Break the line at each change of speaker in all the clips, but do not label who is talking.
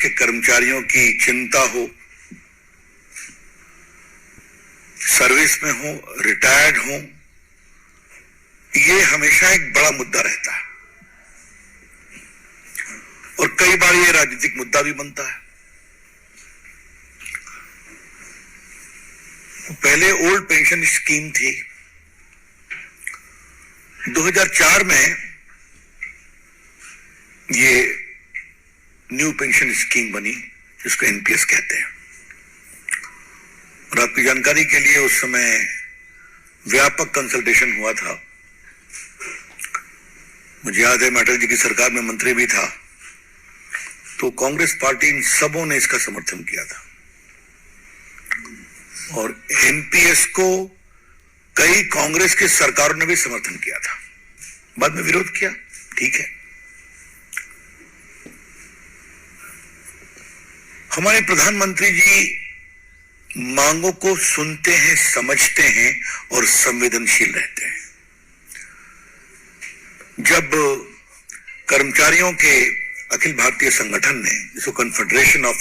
के कर्मचारियों की चिंता हो, सर्विस में हो, रिटायर्ड हो, ये हमेशा एक बड़ा मुद्दा रहता है और कई बार ये राजनीतिक मुद्दा भी बनता है। पहले ओल्ड पेंशन स्कीम थी, 2004 में ये न्यू पेंशन स्कीम बनी जिसको एनपीएस कहते हैं। और आपकी जानकारी के लिए उस समय व्यापक कंसल्टेशन हुआ था। मुझे याद है मैं अटल जी की सरकार में मंत्री भी था, तो कांग्रेस पार्टी इन सबों ने इसका समर्थन किया था और एनपीएस को कई कांग्रेस की सरकारों ने भी समर्थन किया था, बाद में विरोध किया, ठीक है। हमारे प्रधानमंत्री जी मांगों को सुनते हैं, समझते हैं और संवेदनशील रहते हैं। जब कर्मचारियों के अखिल भारतीय संगठन ने, जिसको confederation of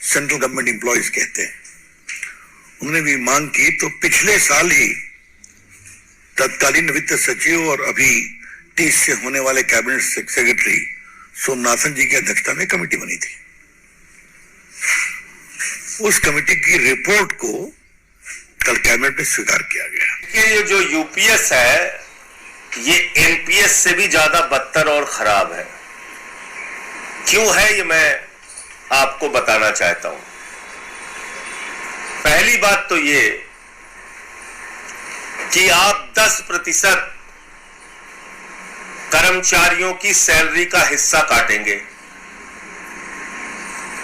central government employees कहते हैं, उन्होंने भी मांग की, तो पिछले साल ही तत्कालीन वित्त सचिव और अभी 30 से होने वाले कैबिनेट सेक्रेटरी सोमनाथन जी की अध्यक्षता में कमेटी बनी थी। उस कमेटी की रिपोर्ट को कल कैबिनेट में स्वीकार किया गया।
ये जो यूपीएस है ये एनपीएस से भी ज्यादा बदतर और खराब है। क्यों है ये मैं आपको बताना चाहता हूं। पहली बात तो ये कि आप 10% कर्मचारियों की सैलरी का हिस्सा काटेंगे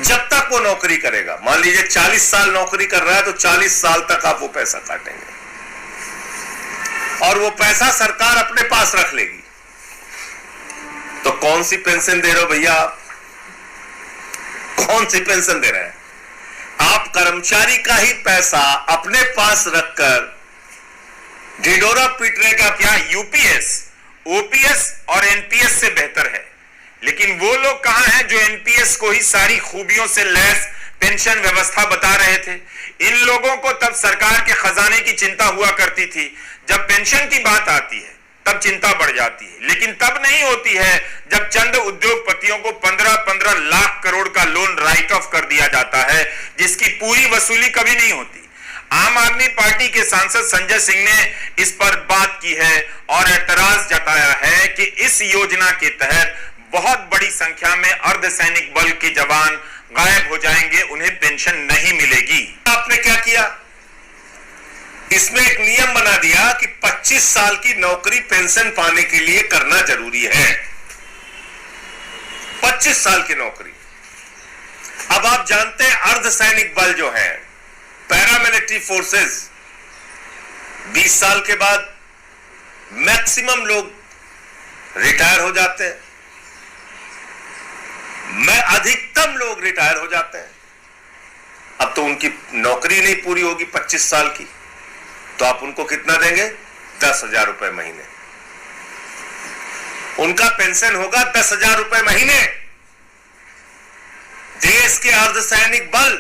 जब तक वो नौकरी करेगा। मान लीजिए 40 साल नौकरी कर रहा है तो 40 साल तक आप वो पैसा काटेंगे और वो पैसा सरकार अपने पास रख लेगी। तो कौन सी पेंशन दे रहे हो भैया आप? कौन सी पेंशन दे रहे हैं आप? कर्मचारी का ही पैसा अपने पास रखकर ढिढोरा पीट रहे का क्या? यूपीएस ओपीएस और एनपीएस से बेहतर है। लेकिन वो लोग कहां हैं जो एनपीएस को ही सारी खूबियों से लैस पेंशन व्यवस्था बता रहे थे। इन लोगों को तब सरकार के खजाने की चिंता हुआ करती थी, जब पेंशन की बात आती है तब चिंता बढ़ जाती है। लेकिन तब नहीं होती है जब चंद उद्योगपतियों को 15-15 लाख करोड़ का लोन राइट ऑफ कर दिया जाता है, जिसकी पूरी वसूली कभी नहीं होती। आम आदमी पार्टी के सांसद संजय सिंह ने इस पर बात की है और एतराज जताया है कि इस योजना के तहत बहुत बड़ी संख्या में अर्धसैनिक बल के जवान गायब हो जाएंगे, उन्हें पेंशन नहीं मिलेगी। आपने क्या किया? इसमें एक नियम बना दिया कि 25 साल की नौकरी पेंशन पाने के लिए करना जरूरी है। 25 साल की नौकरी। अब आप जानते हैं अर्धसैनिक बल जो है, पैरामिलिट्री फोर्सेस, 20 साल के बाद मैक्सिमम लोग रिटायर हो जाते हैं। अधिकतम लोग रिटायर हो जाते हैं। अब तो उनकी नौकरी नहीं पूरी होगी 25 साल की, तो आप उनको कितना देंगे? 10,000 रुपए महीने। उनका पेंशन होगा 10,000 रुपए महीने। देश के अर्धसैनिक बल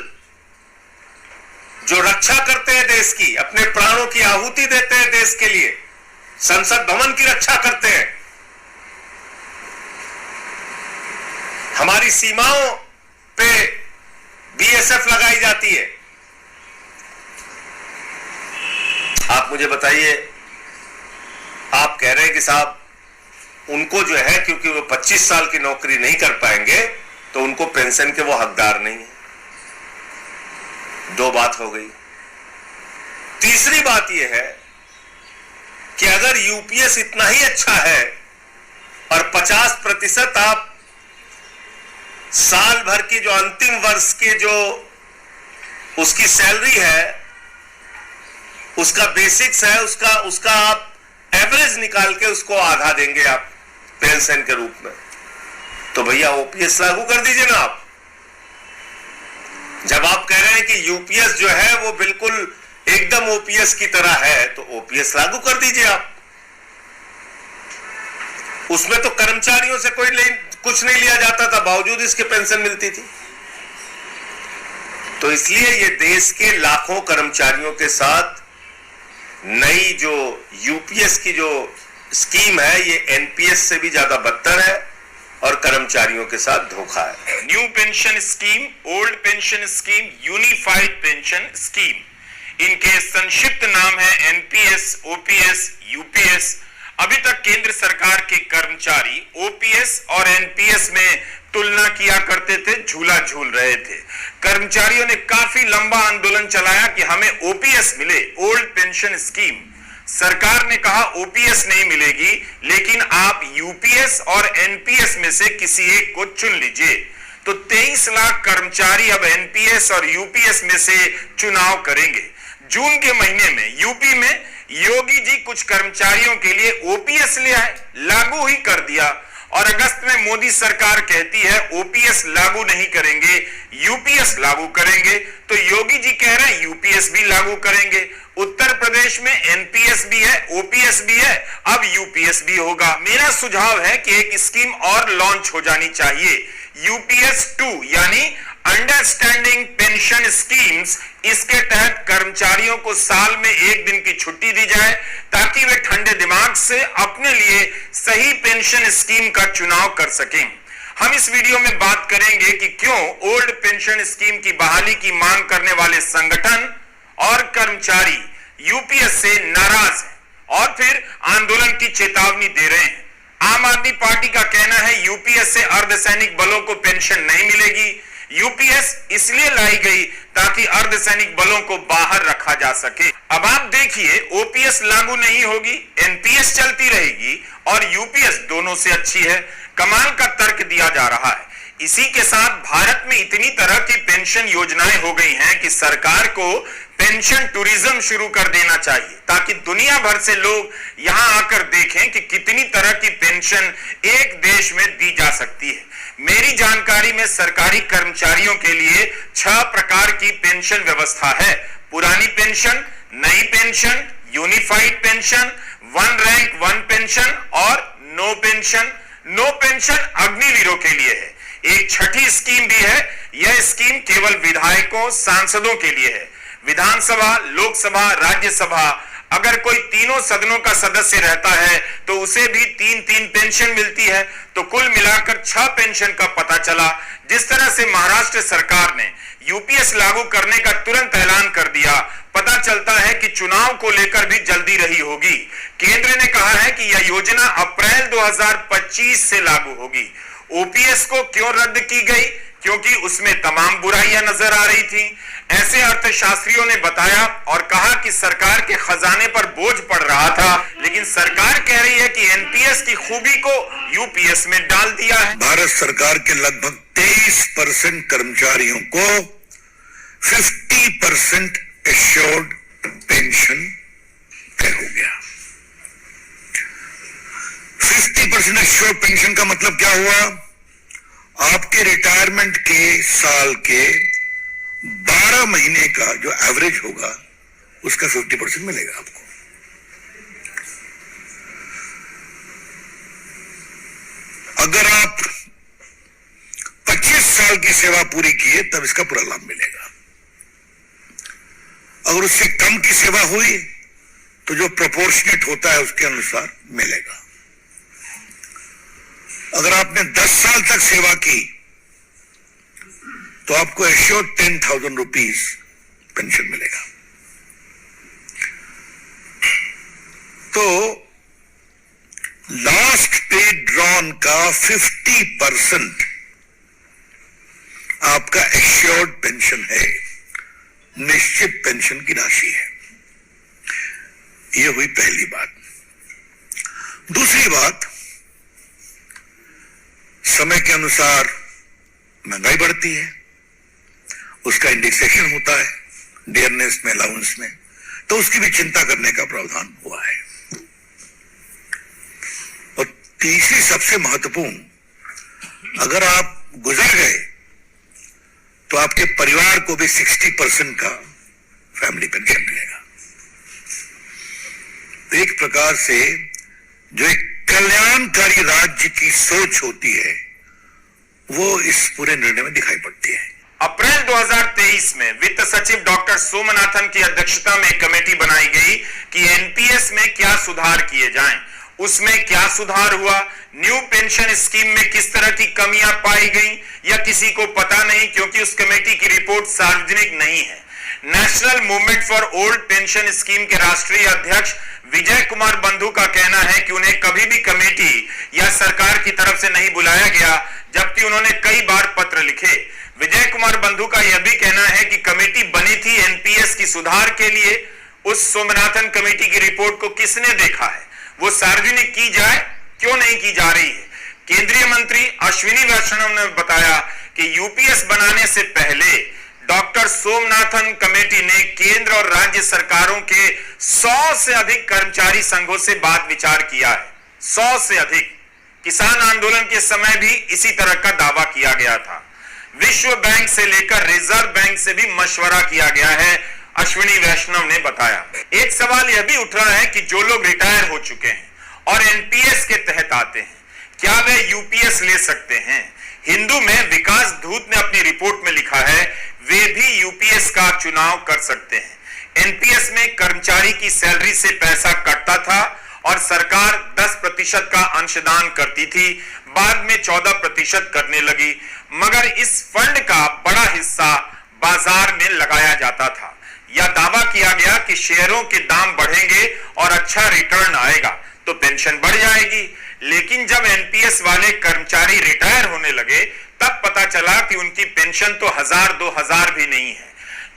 जो रक्षा करते हैं देश की, अपने प्राणों की आहुति देते हैं देश के लिए, संसद भवन की रक्षा करते हैं, हमारी सीमाओं पे बीएसएफ लगाई जाती है। आप मुझे बताइए, आप कह रहे हैं कि साहब उनको जो है, क्योंकि वो 25 साल की नौकरी नहीं कर पाएंगे तो उनको पेंशन के वो हकदार नहीं है। दो बात हो गई। तीसरी बात यह है कि अगर यूपीएस इतना ही अच्छा है और 50% आप साल भर की जो अंतिम वर्ष के जो उसकी सैलरी है, उसका बेसिक्स है, उसका आप एवरेज निकाल के उसको आधा देंगे आप पेंशन के रूप में, तो भैया ओपीएस लागू कर दीजिए ना आप। जब आप कह रहे हैं कि यूपीएस जो है वो बिल्कुल एकदम ओपीएस की तरह है, तो ओपीएस लागू कर दीजिए आप। उसमें तो कर्मचारियों से कुछ नहीं लिया जाता था, बावजूद इसके पेंशन मिलती थी। तो इसलिए ये देश के लाखों कर्मचारियों के साथ नई जो यूपीएस की जो स्कीम है ये एनपीएस से भी ज्यादा बदतर है और कर्मचारियों के साथ धोखा है। New pension scheme, old pension scheme, unified pension scheme, इनके संक्षिप्त नाम है एनपीएस, ओपीएस, यूपीएस। अभी तक केंद्र सरकार के कर्मचारी ओपीएस और एनपीएस में तुलना किया करते थे, झूला झूल रहे थे। कर्मचारियों ने काफी लंबा आंदोलन चलाया कि हमें ओपीएस मिले, ओल्ड पेंशन स्कीम। सरकार ने कहा ओपीएस नहीं मिलेगी, लेकिन आप यूपीएस और एनपीएस में से किसी एक को चुन लीजिए। तो 23 लाख कर्मचारी अब एनपीएस और यूपीएस में से चुनाव करेंगे। जून के महीने में यूपी में योगी जी कुछ कर्मचारियों के लिए ओपीएस ले आए, लागू ही कर दिया। और अगस्त में मोदी सरकार कहती है ओपीएस लागू नहीं करेंगे, यूपीएस लागू करेंगे। तो योगी जी कह रहे हैं यूपीएस भी लागू करेंगे। उत्तर प्रदेश में एनपीएस भी है, ओपीएस भी है, अब यूपीएस भी होगा। मेरा सुझाव है कि एक स्कीम और लॉन्च हो जानी चाहिए, यूपीएस 2 यानी अंडरस्टैंडिंग पेंशन स्कीम्स। इसके तहत कर्मचारियों को साल में 1 दिन की छुट्टी दी जाए ताकि वे ठंडे दिमाग से अपने लिए सही पेंशन स्कीम का चुनाव कर सकें। हम इस वीडियो में बात करेंगे कि क्यों ओल्ड पेंशन स्कीम की बहाली की मांग करने वाले संगठन और कर्मचारी यूपीएस से नाराज हैं और फिर आंदोलन की चेतावनी दे रहे हैं। आम आदमी पार्टी का कहना है यूपीएस से अर्धसैनिक बलों को पेंशन नहीं मिलेगी। यूपीएस इसलिए लाई गई ताकि अर्धसैनिक बलों को बाहर रखा जा सके। अब आप देखिए, ओपीएस लागू नहीं होगी, एनपीएस चलती रहेगी और यूपीएस दोनों से अच्छी है। कमाल का तर्क दिया जा रहा है। इसी के साथ भारत में इतनी तरह की पेंशन योजनाएं हो गई हैं कि सरकार को पेंशन टूरिज्म शुरू कर देना चाहिए ताकि दुनिया भर से लोग यहां आकर देखें कि कितनी तरह की पेंशन एक देश में दी जा सकती है। मेरी जानकारी में सरकारी कर्मचारियों के लिए 6 प्रकार की पेंशन व्यवस्था है। पुरानी पेंशन, नई pension, unified pension, 1 rank 1 pension और नो पेंशन। नो पेंशन अग्निवीरों के लिए है। एक छठी स्कीम भी है, यह स्कीम केवल विधायकों, सांसदों के लिए है। विधानसभा, लोकसभा, राज्यसभा, अगर कोई तीनों सदनों का सदस्य रहता है तो उसे भी 3-3 पेंशन मिलती है। तो कुल मिलाकर 6 पेंशन का पता चला। जिस तरह से महाराष्ट्र सरकार ने यूपीएस लागू करने का तुरंत ऐलान कर दिया, पता चलता है कि चुनाव को लेकर भी जल्दी रही होगी। केंद्र ने कहा है कि यह योजना अप्रैल 2025 से लागू होगी। ओपीएस को क्यों रद्द की गई? क्योंकि उसमें तमाम बुराइयां नजर आ रही थी। ऐसे अर्थशास्त्रियों ने बताया और कहा कि सरकार के खजाने पर बोझ पड़ रहा था, लेकिन सरकार कह रही है कि एनपीएस की खूबी को यूपीएस में डाल दिया है।
भारत सरकार के लगभग 23% कर्मचारियों को 50% एश्योर्ड पेंशन तय हो गया। 50% एश्योर्ड पेंशन का मतलब क्या हुआ? आपके रिटायरमेंट के साल के 12 महीने का जो एवरेज होगा उसका 50% मिलेगा आपको। अगर आप 25 साल की सेवा पूरी किए तब इसका पूरा लाभ मिलेगा। अगर उससे कम की सेवा हुई तो जो प्रोपोर्शनेट होता है उसके अनुसार मिलेगा। अगर आपने 10 साल तक सेवा की तो आपको एश्योर्ड 10,000 रुपीज पेंशन मिलेगा। तो लास्ट पे ड्रॉन का 50% आपका एश्योर्ड पेंशन है, निश्चित पेंशन की राशि है। यह हुई पहली बात। दूसरी बात, समय के अनुसार महंगाई बढ़ती है, उसका इंडेक्सेशन होता है डियरनेस में, अलाउंस में, तो उसकी भी चिंता करने का प्रावधान हुआ है। और तीसरी सबसे महत्वपूर्ण, अगर आप गुजर गए तो आपके परिवार को भी 60% का फैमिली पेंशन मिलेगा। तो एक प्रकार से जो एक कल्याणकारी राज्य की सोच होती है वो इस पूरे निर्णय में दिखाई पड़ती है।
अप्रैल 2023 में वित्त सचिव डॉक्टर सोमनाथन की अध्यक्षता में एक कमेटी बनाई गई कि एनपीएस में क्या सुधार किए जाएं। उसमें क्या सुधार हुआ, न्यू पेंशन स्कीम में किस तरह की कमियां पाई गई, या किसी को पता नहीं, क्योंकि उस कमेटी की रिपोर्ट सार्वजनिक नहीं है। National movement for old pension scheme के राष्ट्रीय अध्यक्ष विजय कुमार बंधु का कहना है कि उन्हें कभी भी कमेटी या सरकार की तरफ से नहीं बुलाया गया, जबकि उन्होंने कई बार पत्र लिखे। विजय कुमार बंधु का यह भी कहना है कि कमेटी बनी थी एनपीएस की सुधार के लिए। उस सोमनाथन कमेटी की रिपोर्ट को किसने देखा है, वो सार्वजनिक की जाए, क्यों नहीं की जा रही है। केंद्रीय मंत्री अश्विनी वैष्णव ने बताया कि यूपीएस बनाने से पहले डॉक्टर सोमनाथन कमेटी ने केंद्र और राज्य सरकारों के 100 से अधिक कर्मचारी संघों से बात विचार किया है। 100 से अधिक। किसान आंदोलन के समय भी इसी तरह का दावा किया गया था। विश्व बैंक से लेकर रिजर्व बैंक से भी मशवरा किया गया है, अश्विनी वैष्णव ने बताया। एक सवाल यह भी उठ रहा है कि जो लोग रिटायर हो चुके हैं और एनपीएस के तहत आते हैं, क्या वे यूपीएस ले सकते हैं? हिंदू में विकास धूत ने अपनी रिपोर्ट में लिखा है, वे भी यूपीएस का चुनाव कर सकते हैं। एनपीएस में कर्मचारी की सैलरी से पैसा कटता था और सरकार 10% का अंशदान करती थी, बाद में 14% करने लगी, मगर इस फंड का बड़ा हिस्सा बाजार में लगाया जाता था। यह दावा किया गया कि शेयरों के दाम बढ़ेंगे और अच्छा रिटर्न आएगा तो पेंशन बढ़ जाएगी। लेकिन जब एनपीएस वाले कर्मचारी रिटायर होने लगे, तब पता चला कि उनकी पेंशन तो 1000-2000 भी नहीं है।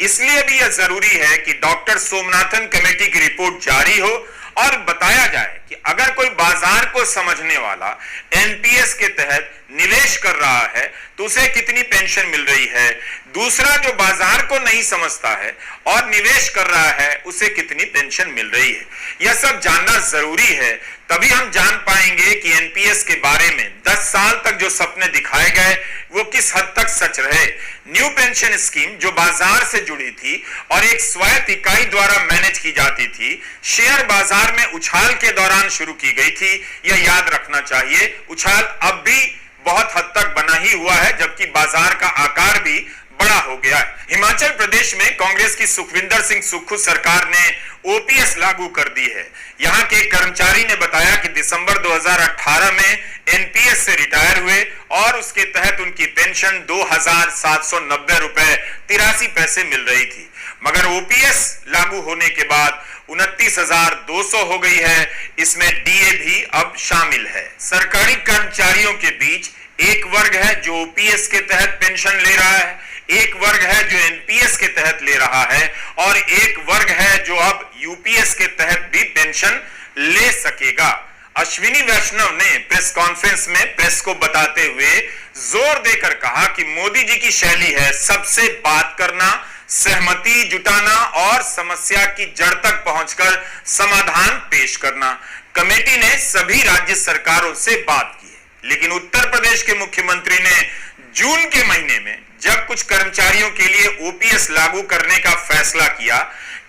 इसलिए भी यह जरूरी है कि डॉक्टर सोमनाथन कमेटी की रिपोर्ट जारी हो और बताया जाए कि अगर कोई बाजार को समझने वाला एनपीएस के तहत निवेश कर रहा है तो उसे कितनी पेंशन मिल रही है, दूसरा जो बाजार को नहीं समझता है और निवेश कर रहा है उसे कितनी पेंशन मिल रही है। यह सब जानना जरूरी है, तभी हम जान पाएंगे कि एनपीएस के बारे में 10 साल तक जो सपने दिखाए गए वो किस हद तक सच रहे। न्यू पेंशन स्कीम जो बाजार से जुड़ी थी और एक स्वायत्त इकाई द्वारा मैनेज की जाती थी, शेयर बाजार में उछाल के दौरान शुरू की गई थी। यह याद रखना चाहिए, उछाल अब भी बहुत हद तक बना ही हुआ है, जबकि बाजार का आकार भी बड़ा हो गया है। हिमाचल प्रदेश में कांग्रेस की सुखविंदर सिंह सुक्खू सरकार ने ओपीएस लागू कर दी है। यहां के कर्मचारी ने बताया कि दिसंबर 2018 में एनपीएस से रिटायर हुए और उसके तहत उनकी पेंशन 2790 रुपए 83 पैसे मिल रही थी, मगर ओपीएस लागू होने के बाद 29,200 हो गई है। इसमें डीए भी अब शामिल है। सरकारी कर्मचारियों के बीच एक वर्ग है जो ओपीएस के तहत पेंशन ले रहा है, एक वर्ग है जो एनपीएस के तहत ले रहा है, और एक वर्ग है जो अब यूपीएस के तहत भी पेंशन ले सकेगा। अश्विनी वैष्णव ने प्रेस कॉन्फ्रेंस में प्रेस को बताते हुए जोर देकर कहा कि मोदी जी की शैली है सबसे बात करना, सहमति जुटाना और समस्या की जड़ तक पहुंचकर समाधान पेश करना। कमेटी ने सभी राज्य सरकारों से बात की है, लेकिन उत्तर प्रदेश के मुख्यमंत्री ने जून के महीने में जब कुछ कर्मचारियों के लिए ओपीएस लागू करने का फैसला किया,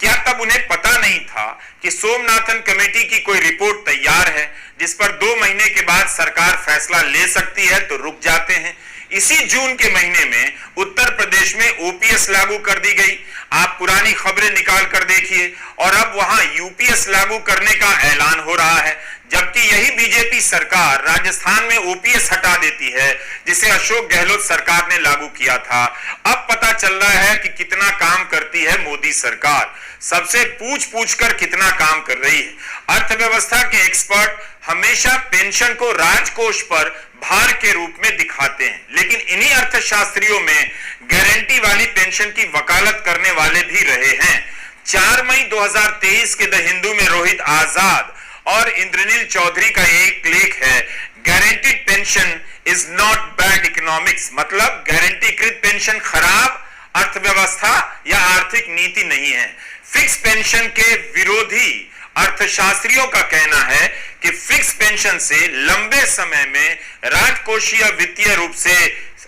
क्या तब उन्हें पता नहीं था कि सोमनाथन कमेटी की कोई रिपोर्ट तैयार है जिस पर 2 महीने के बाद सरकार फैसला ले सकती है, तो रुक जाते हैं। इसी जून के महीने में उत्तर प्रदेश में ओपीएस लागू कर दी गई। आप पुरानी खबरें निकाल कर देखिए, और अब वहां यूपीएस लागू करने का ऐलान हो रहा है, जबकि यही बीजेपी सरकार राजस्थान में ओपीएस हटा देती है, जिसे अशोक गहलोत सरकार ने लागू किया था। अब पता चल रहा है कि कितना काम करती है मोदी सरकार, सबसे पूछ पूछ कर कितना काम कर रही है। अर्थव्यवस्था के एक्सपर्ट हमेशा पेंशन को राजकोष पर भार के रूप में दिखाते हैं, लेकिन इन्हीं अर्थशास्त्रियों में गारंटी वाली पेंशन की वकालत करने वाले भी रहे हैं। 4 मई 2023 के द हिंदू में रोहित आजाद और इंद्रनील चौधरी का एक लेख है, guaranteed pension is not bad economics, मतलब गारंटीकृत पेंशन खराब अर्थव्यवस्था या आर्थिक नीति नहीं है। फिक्स पेंशन के विरोधी अर्थशास्त्रियों का कहना है कि फिक्स पेंशन से लंबे समय में राजकोषीय वित्तीय रूप से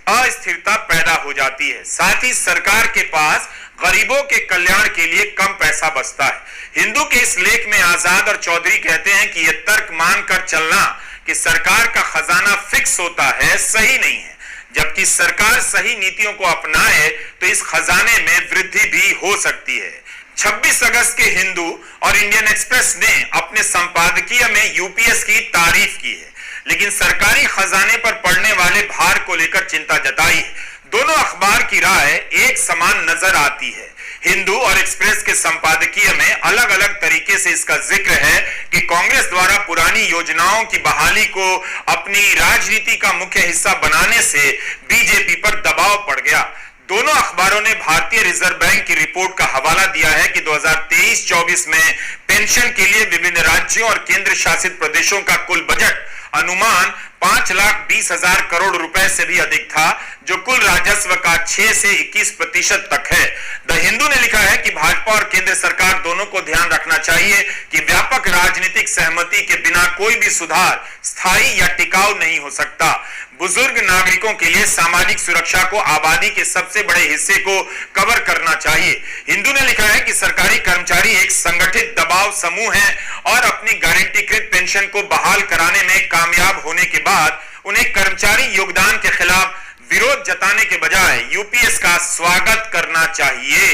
अस्थिरता पैदा हो जाती है, साथ ही सरकार के पास गरीबों के कल्याण के लिए कम पैसा बचता है। हिंदू के इस लेख में आजाद और चौधरी कहते हैं कि यह तर्क मानकर चलना कि सरकार का खजाना फिक्स होता है सही नहीं है। जबकि सरकार सही नीतियों को अपनाए तो इस खजाने में वृद्धि भी हो सकती है। 26 अगस्त के हिंदू और इंडियन एक्सप्रेस ने अपने संपादकीय में यूपीएस की तारीफ की है, लेकिन सरकारी खजाने पर पड़ने वाले भार को लेकर चिंता जताई है। दोनों अखबार की राय एक समान नजर आती है। हिंदू और एक्सप्रेस के संपादकीय में अलग अलग तरीके से इसका जिक्र है कि कांग्रेस द्वारा पुरानी योजनाओं की बहाली को अपनी राजनीति का मुख्य हिस्सा बनाने से बीजेपी पर दबाव पड़ गया। दोनों अखबारों ने भारतीय रिजर्व बैंक की रिपोर्ट का हवाला दिया है कि 2023-24 में पेंशन के लिए विभिन्न राज्यों और केंद्र शासित प्रदेशों का कुल बजट अनुमान 5,20,000 करोड़ रुपए से भी अधिक था, जो कुल राजस्व का 6 से 21% तक है। द हिंदू ने लिखा है कि भाजपा और केंद्र सरकार दोनों को ध्यान रखना चाहिए कि व्यापक राजनीतिक सहमति के बिना कोई भी सुधार स्थायी या टिकाऊ नहीं हो सकता। बुजुर्ग नागरिकों के लिए सामाजिक सुरक्षा को आबादी के सबसे बड़े हिस्से को कवर करना चाहिए। हिंदू ने लिखा है कि सरकारी कर्मचारी एक संगठित दबाव समूह है और अपनी गारंटीकृत पेंशन को बहाल कराने में कामयाब होने के बाद उन्हें कर्मचारी योगदान के खिलाफ विरोध जताने के बजाय यूपीएस का स्वागत करना चाहिए।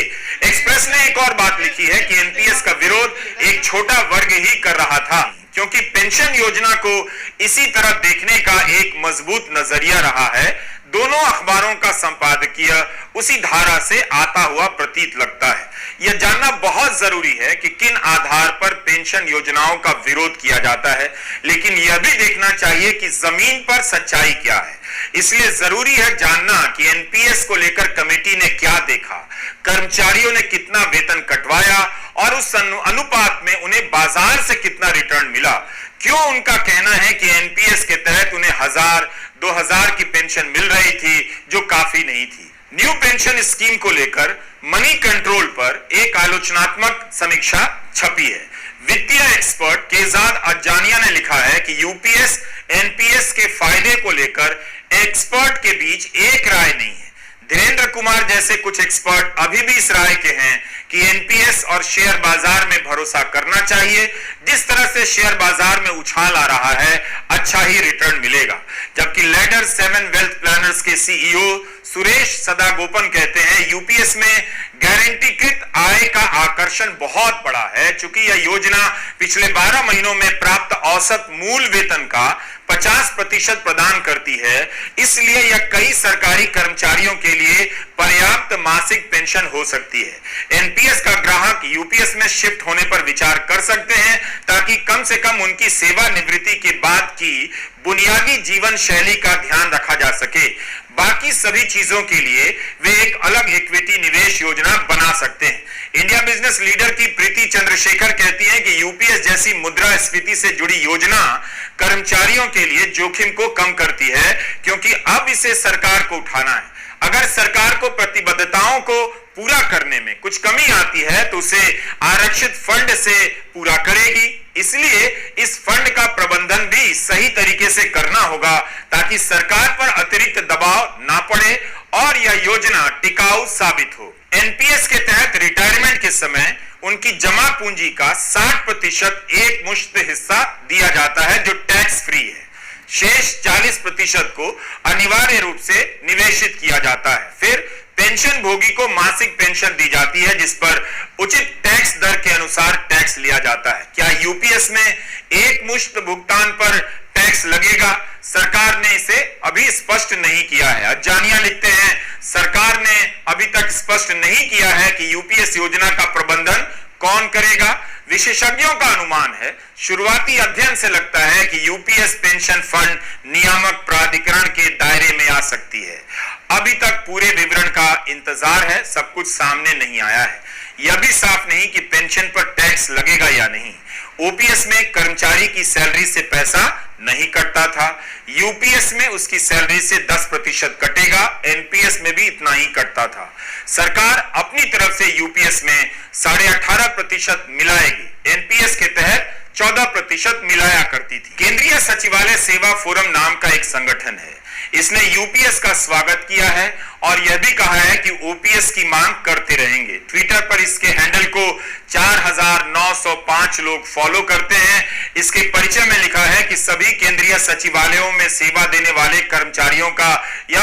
एक्सप्रेस ने एक और बात लिखी है कि एनपीएस का विरोध एक छोटा वर्ग ही कर रहा था, क्योंकि पेंशन योजना को इसी तरह देखने का एक मजबूत नजरिया रहा है। दोनों अखबारों का संपादकीय उसी धारा से आता हुआ प्रतीत लगता है। यह जानना बहुत जरूरी है कि किन आधार पर पेंशन योजनाओं का विरोध किया जाता है, लेकिन यह भी देखना चाहिए कि जमीन पर सच्चाई क्या है। इसलिए जरूरी है जानना कि एनपीएस को लेकर कमेटी ने क्या देखा, कर्मचारियों ने कितना वेतन कटवाया और उस अनुपात में उन्हें बाजार से कितना रिटर्न मिला। क्यों उनका कहना है कि एनपीएस के तहत उन्हें 1,000-2,000 की पेंशन मिल रही थी, जो काफी नहीं थी। न्यू पेंशन स्कीम को लेकर मनी कंट्रोल पर एक आलोचनात्मक समीक्षा छपी है। वित्तीय एक्सपर्ट केजाद अजानिया ने लिखा है कि यूपीएस एनपीएस के फायदे को लेकर एक्सपर्ट के बीच एक राय नहीं है। धीरेन्द्र कुमार जैसे कुछ एक्सपर्ट अभी भी इस राय के हैं कि एनपीएस और शेयर बाजार में भरोसा करना चाहिए। जिस तरह से शेयर बाजार में उछाल आ रहा है, अच्छा ही रिटर्न मिलेगा। जबकि लैडर 7 वेल्थ प्लानर्स के सीईओ सुरेश सदागोपन कहते हैं यूपीएस में गारंटीकृत आय का आकर्षण बहुत बड़ा है। चूंकि यह योजना पिछले 12 महीनों में प्राप्त औसत मूल वेतन का 50% प्रदान करती है, इसलिए यह कई सरकारी कर्मचारियों के लिए पर्याप्त मासिक पेंशन हो सकती है। एनपीएस का ग्राहक यूपीएस में शिफ्ट होने पर विचार कर सकते हैं, ताकि कम से कम उनकी सेवानिवृत्ति के बाद की बुनियादी जीवन शैली का ध्यान रखा जा सके। बाकी सभी चीजों के लिए वे एक अलग इक्विटी निवेश योजना बना सकते हैं। इंडिया बिजनेस लीडर की प्रीति चंद्रशेखर कहती हैं कि यूपीएस जैसी मुद्रास्फीति से जुड़ी योजना कर्मचारियों के लिए जोखिम को कम करती है, क्योंकि अब इसे सरकार को उठाना है। अगर सरकार को प्रतिबद्धताओं को पूरा करने में कुछ कमी आती है तो उसे आरक्षित फंड से पूरा करेगी। इसलिए इस फंड का प्रबंधन भी सही तरीके से करना होगा, ताकि सरकार पर अतिरिक्त दबाव ना पड़े और यह योजना टिकाऊ साबित हो। एनपीएस के तहत रिटायरमेंट के समय उनकी जमा पूंजी का 60% एक मुश्त हिस्सा दिया जाता है, जो टैक्स फ्री है। शेष 40% को अनिवार्य रूप से निवेशित किया जाता है। फिर पेंशन भोगी को मासिक पेंशन दी जाती है, जिस पर उचित टैक्स दर के अनुसार टैक्स लिया जाता है। क्या यूपीएस में एक मुश्त भुगतान पर टैक्स लगेगा? सरकार ने इसे अभी स्पष्ट नहीं किया है। अजानिया लिखते हैं, सरकार ने अभी तक स्पष्ट नहीं किया है कि यूपीएस योजना का प्रबंधन कौन करेगा। विशेषज्ञों का अनुमान है, शुरुआती अध्ययन से लगता है कि यूपीएस पेंशन फंड नियामक प्राधिकरण के दायरे में आ सकती है। अभी तक पूरे विवरण का इंतजार है, सब कुछ सामने नहीं आया है। यह भी साफ नहीं कि पेंशन पर टैक्स लगेगा या नहीं। ओपीएस में कर्मचारी की सैलरी से पैसा नहीं कटता था, यूपीएस में उसकी सैलरी से 10% कटेगा, एनपीएस में भी इतना ही कटता था। सरकार अपनी तरफ से यूपीएस में 18.5% मिलाएगी। एनपीएस के तहत 14% मिलाया करती थी। केंद्रीय सचिवालय सेवा फोरम नाम का एक संगठन है, इसने यूपीएस का स्वागत किया है और यह भी कहा है कि ओपीएस की मांग करते रहेंगे। ट्विटर पर इसके हैंडल को 4,905 लोग फॉलो करते हैं। इसके परिचय में लिखा है कि सभी केंद्रीय सचिवालयों में सेवा देने वाले कर्मचारियों का यह